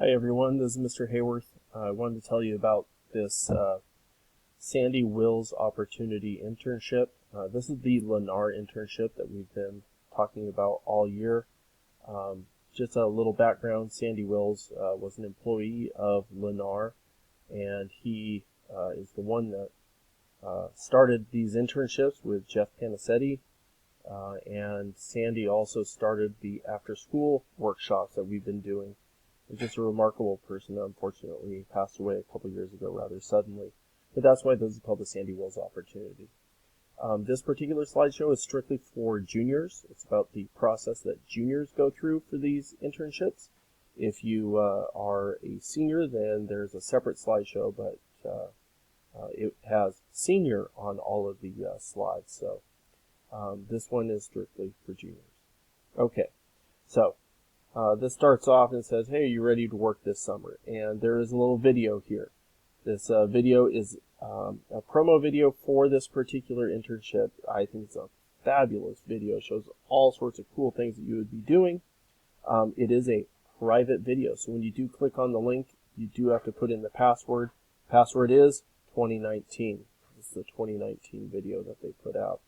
Hi everyone, this is Mr. Hayworth. I wanted to tell you about this Sandy Wills Opportunity Internship. This is the Lennar internship that we've been talking about all year. Just a little background, Sandy Wills was an employee of Lennar, and he is the one that started these internships with Jeff Panicetti, and Sandy also started the after-school workshops that we've been doing. He's just a remarkable person that unfortunately passed away a couple years ago rather suddenly. But that's why this is called the Sandy Wills Opportunity. This particular slideshow is strictly for juniors. It's about the process that juniors go through for these internships. If you are a senior, then there's a separate slideshow, but it has senior on all of the slides. So this one is strictly for juniors. Okay, so this starts off and says, hey, are you ready to work this summer? And there is a little video here. This video is a promo video for this particular internship. I think it's a fabulous video. It shows all sorts of cool things that you would be doing. It is a private video, so when you do click on the link, you do have to put in the password. Password is 2019. This is the 2019 video that they put out.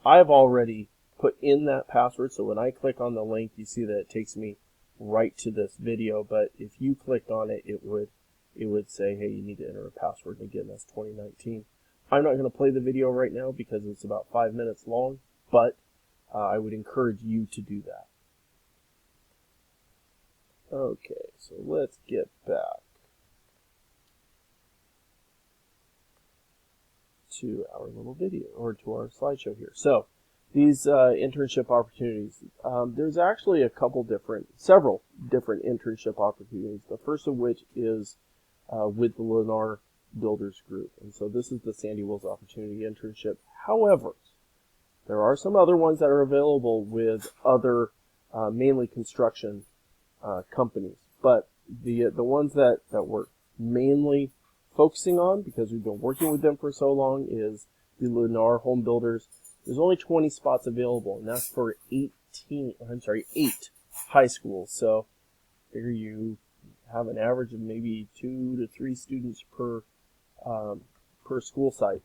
I've already put in that password, so when I click on the link, you see that it takes me right to this video. But if you clicked on it, it would say, hey, you need to enter a password. And again, that's 2019. I'm not going to play the video right now because it's about 5 minutes long, but I would encourage you to do that. Okay, so let's get back to our little video, or to our slideshow here. So these internship opportunities, there's actually several different internship opportunities. The first of which is with the Lennar Builders Group. And so this is the Sandy Wills Opportunity Internship. However, there are some other ones that are available with other mainly construction companies. But the ones that we're mainly focusing on, because we've been working with them for so long, is the Lennar Home Builders. There's only 20 spots available, and that's for 8 high schools. So figure you have an average of maybe 2 to 3 students per school site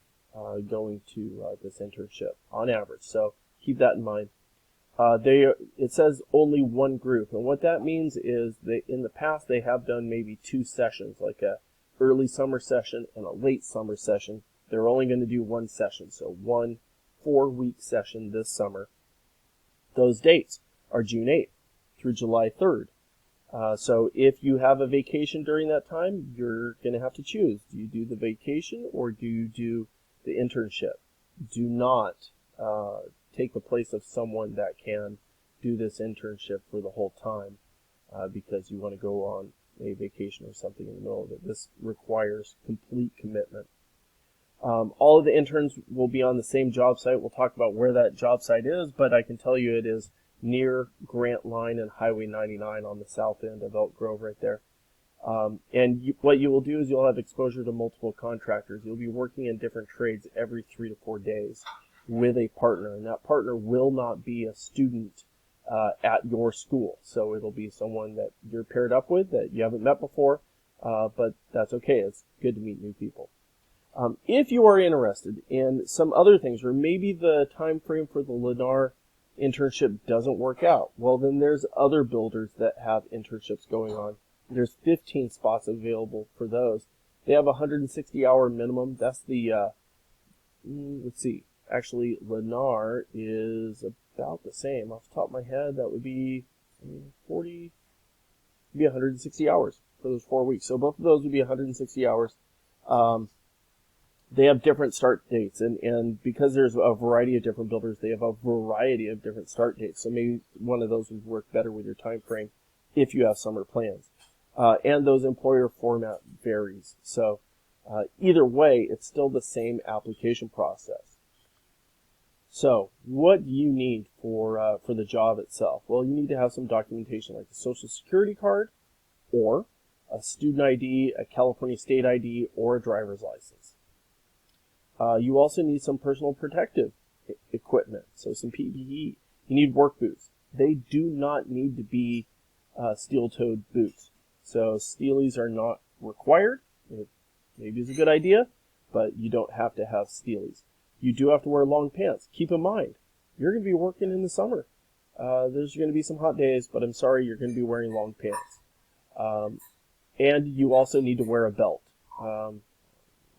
going to this internship on average. So keep that in mind. It says only one group, and what that means is that in the past they have done maybe 2 sessions, like a early summer session and a late summer session. They're only going to do 1 session, so 1 4-week session this summer. Those dates are June 8th through July 3rd. So if you have a vacation during that time, you're going to have to choose. Do you do the vacation or do you do the internship? Do not take the place of someone that can do this internship for the whole time because you want to go on a vacation or something in the middle of it. This requires complete commitment. All of the interns will be on the same job site. We'll talk about where that job site is, but I can tell you it is near Grant Line and Highway 99 on the south end of Elk Grove right there. What you will do is you'll have exposure to multiple contractors. You'll be working in different trades every 3 to 4 days with a partner, and that partner will not be a student at your school. So it'll be someone that you're paired up with that you haven't met before, but that's okay. It's good to meet new people. If you are interested in some other things, or maybe the time frame for the Lennar internship doesn't work out, well, then there's other builders that have internships going on. There's 15 spots available for those. They have a 160-hour minimum. That's the, let's see, actually Lennar is about the same. Off the top of my head, that would be 160 hours for those 4 weeks. So both of those would be 160 hours. They have different start dates, and because there's a variety of different builders, they have a variety of different start dates. So maybe one of those would work better with your time frame if you have summer plans. And those employer format varies. So either way, it's still the same application process. So what do you need for the job itself? Well, you need to have some documentation like a Social Security card, or a student ID, a California state ID, or a driver's license. You also need some personal protective equipment, so some PPE. You need work boots. They do not need to be steel-toed boots. So steelies are not required. It maybe is a good idea, but you don't have to have steelies. You do have to wear long pants. Keep in mind, you're going to be working in the summer. There's going to be some hot days, but I'm sorry, you're going to be wearing long pants. And you also need to wear a belt.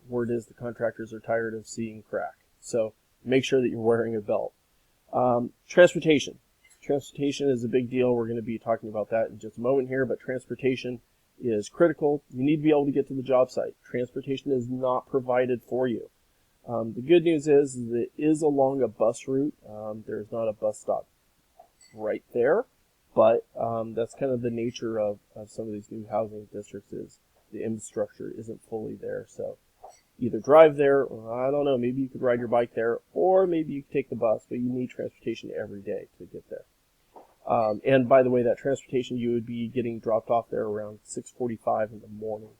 Word is the contractors are tired of seeing crack. So make sure that you're wearing a belt. Transportation. Transportation is a big deal. We're going to be talking about that in just a moment here, but transportation is critical. You need to be able to get to the job site. Transportation is not provided for you. The good news is that it is along a bus route. There's not a bus stop right there, but that's kind of the nature of some of these new housing districts is the infrastructure isn't fully there. So either drive there, or I don't know, maybe you could ride your bike there, or maybe you could take the bus, but you need transportation every day to get there. And by the way, that transportation, you would be getting dropped off there around 6:45 in the morning.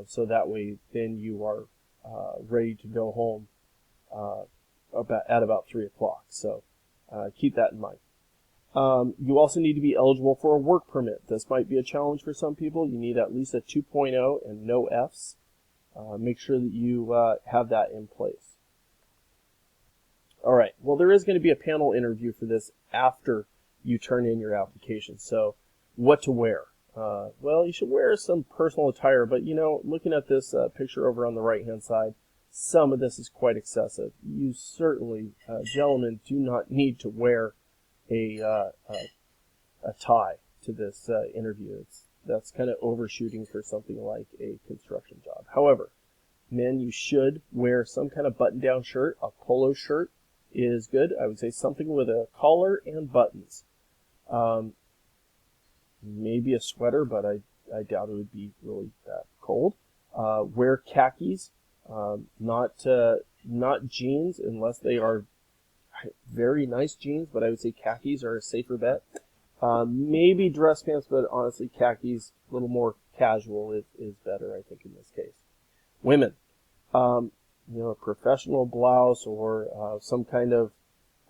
So that way, then you are ready to go home at about 3 o'clock. So keep that in mind. You also need to be eligible for a work permit. This might be a challenge for some people. You need at least a 2.0 and no Fs. Make sure that you have that in place. All right. Well, there is going to be a panel interview for this after you turn in your application. So what to wear? Well, you should wear some personal attire, but looking at this picture over on the right-hand side, some of this is quite excessive. You certainly, gentlemen, do not need to wear a tie to this interview. That's kind of overshooting for something like a construction job. However, men, you should wear some kind of button-down shirt. A polo shirt is good. I would say something with a collar and buttons. Maybe a sweater, but I doubt it would be really that cold. Wear khakis, not jeans unless they are very nice jeans, but I would say khakis are a safer bet. Maybe dress pants, but honestly, khakis, a little more casual is better, I think, in this case. Women, a professional blouse or some kind of,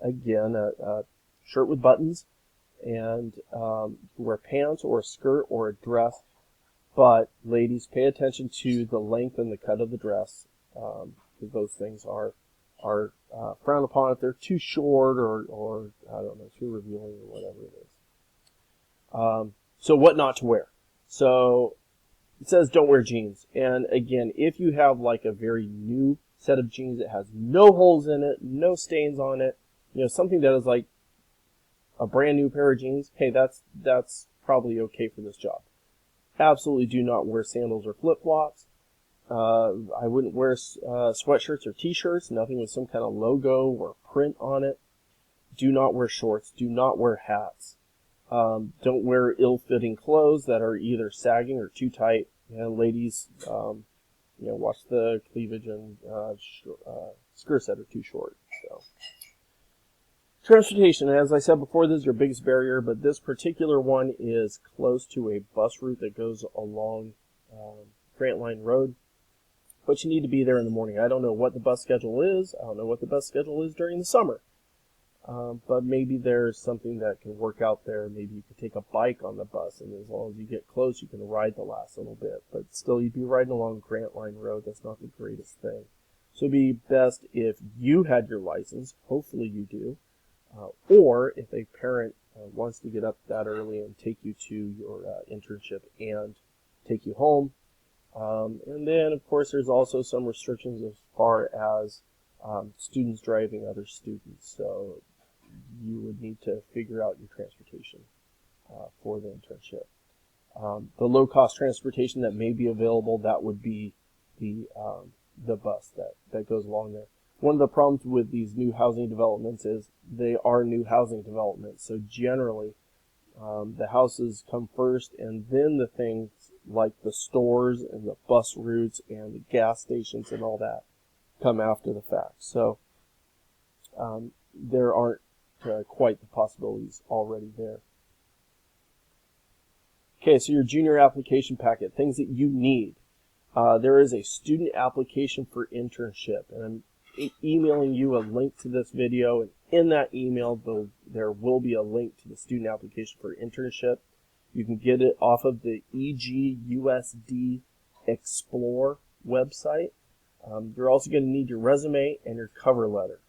again, a shirt with buttons, and wear pants or a skirt or a dress. But ladies, pay attention to the length and the cut of the dress, because those things are frowned upon if they're too short or I don't know, too revealing or whatever it is. So what not to wear? So it says don't wear jeans. And again, if you have like a very new set of jeans that has no holes in it, no stains on it, something that is like a brand new pair of jeans, hey, that's probably okay for this job. Absolutely do not wear sandals or flip-flops. I wouldn't wear sweatshirts or t-shirts, nothing with some kind of logo or print on it. Do not wear shorts. Do not wear hats. Don't wear ill-fitting clothes that are either sagging or too tight. And ladies, watch the cleavage and skirts that are too short. So, transportation, as I said before, this is your biggest barrier, but this particular one is close to a bus route that goes along Grant Line Road. But you need to be there in the morning. I don't know what the bus schedule is. I don't know what the bus schedule is during the summer. But maybe there's something that can work out there. Maybe you could take a bike on the bus, and as long as you get close, you can ride the last little bit. But still, you'd be riding along Grant Line Road. That's not the greatest thing. So it'd be best if you had your license. Hopefully you do. Or if a parent wants to get up that early and take you to your internship and take you home. And then, of course, there's also some restrictions as far as students driving other students. So you would need to figure out your transportation for the internship. The low-cost transportation that may be available, that would be the bus that goes along there. One of the problems with these new housing developments is they are new housing developments. So generally, the houses come first, and then the things like the stores and the bus routes and the gas stations and all that come after the fact. So there aren't quite the possibilities already there. Okay, so your junior application packet, things that you need. There is a student application for internship, and I'm emailing you a link to this video, and in that email there will be a link to the student application for internship. You can get it off of the EGUSD Explore website. You're also going to need your resume and your cover letter.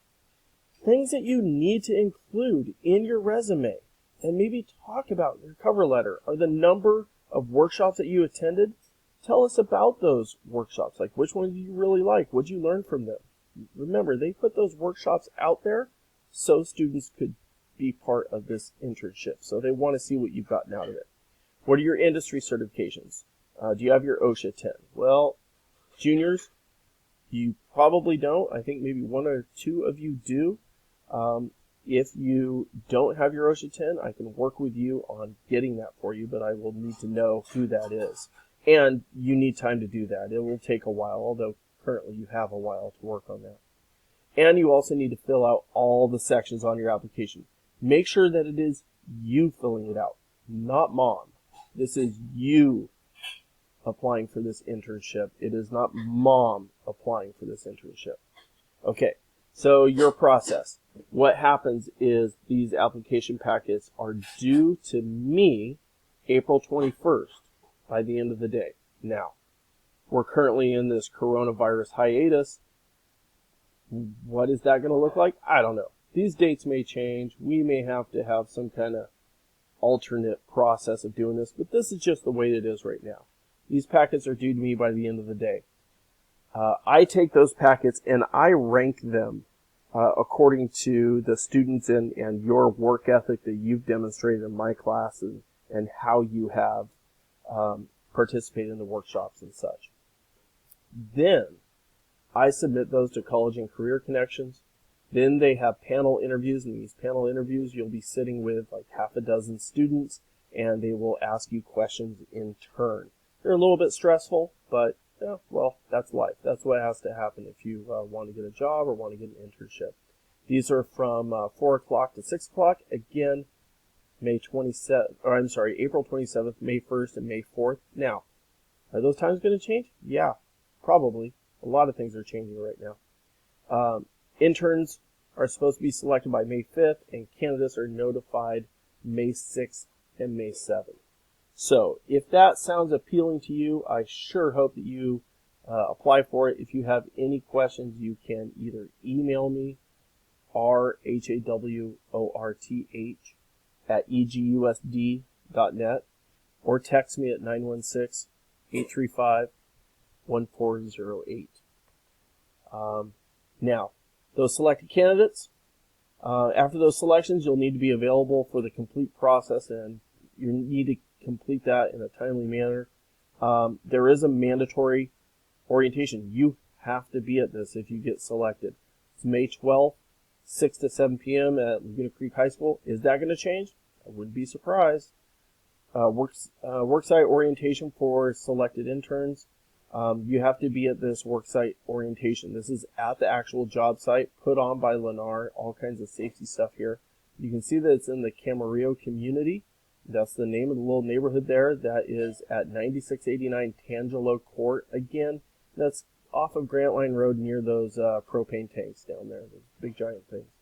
Things that you need to include in your resume and maybe talk about in your cover letter are the number of workshops that you attended. Tell us about those workshops. Like, which one do you really like? What did you learn from them? Remember, they put those workshops out there so students could be part of this internship. So they want to see what you've gotten out of it. What are your industry certifications? Do you have your OSHA 10? Well, juniors, you probably don't. I think maybe one or two of you do. If you don't have your OSHA 10, I can work with you on getting that for you, but I will need to know who that is. And you need time to do that. It will take a while, although currently you have a while to work on that. And you also need to fill out all the sections on your application. Make sure that it is you filling it out, not mom. This is you applying for this internship. It is not mom applying for this internship. Okay, so your process. What happens is these application packets are due to me April 21st by the end of the day. Now, we're currently in this coronavirus hiatus. What is that going to look like? I don't know. These dates may change. We may have to have some kind of alternate process of doing this, but this is just the way it is right now. These packets are due to me by the end of the day. I take those packets and I rank them according to the students and your work ethic that you've demonstrated in my classes and how you have participated in the workshops and such. Then I submit those to College and Career Connections. Then they have panel interviews, and these panel interviews you'll be sitting with like half a dozen students, and they will ask you questions in turn. They're a little bit stressful, but yeah, well, that's life. That's what has to happen if you want to get a job or want to get an internship. These are from 4 o'clock to 6 o'clock. Again, April 27th, May 1st, and May 4th. Now, are those times going to change? Yeah, probably. A lot of things are changing right now. Interns are supposed to be selected by May 5th, and candidates are notified May 6th and May 7th. So, if that sounds appealing to you, I sure hope that you apply for it. If you have any questions, you can either email me, rhaworth@egusd.net, or text me at 916-835-1408. Now, those selected candidates, after those selections, you'll need to be available for the complete process, and you need to complete that in a timely manner. There is a mandatory orientation. You have to be at this if you get selected. It's May 12th, 6 to 7 p.m. at Laguna Creek High School. Is that going to change? I wouldn't be surprised. Worksite orientation for selected interns. You have to be at this worksite orientation. This is at the actual job site, put on by Lennar, all kinds of safety stuff here. You can see that it's in the Camarillo community. That's the name of the little neighborhood there. That is at 9689 Tangelo Court. Again, that's off of Grant Line Road near those propane tanks down there, those big giant things.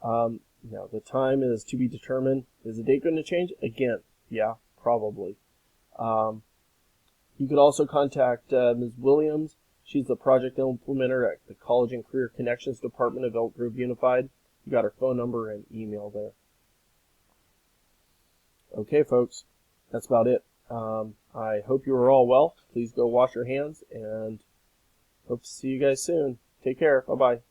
Now, the time is to be determined. Is the date going to change? Again, yeah, probably. You could also contact Ms. Williams. She's the project implementer at the College and Career Connections Department of Elk Grove Unified. You got her phone number and email there. Okay, folks, that's about it. I hope you are all well. Please go wash your hands, and hope to see you guys soon. Take care. Bye-bye.